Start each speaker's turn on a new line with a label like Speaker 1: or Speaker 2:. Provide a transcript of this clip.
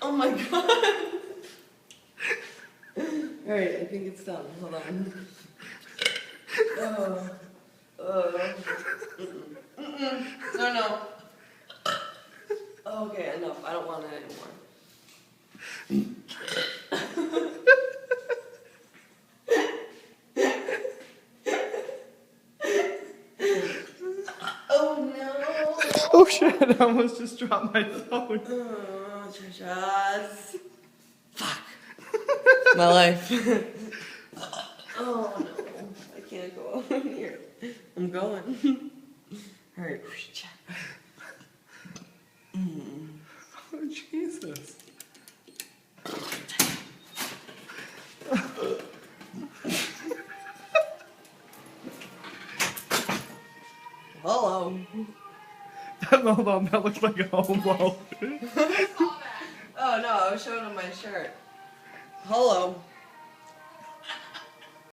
Speaker 1: Oh my god. Alright, I think it's done. Hold on. No. Okay, enough. I don't want it anymore. Oh no!
Speaker 2: Oh shit, I almost just dropped my phone.
Speaker 1: Oh, Trisha's. Fuck. My life. Oh no. I can't go on here. I'm going. Alright.
Speaker 2: Oh Jesus.
Speaker 1: Hello.
Speaker 2: Hold on, that looks like a homo.
Speaker 1: Oh no, I was showing him my shirt. Hello.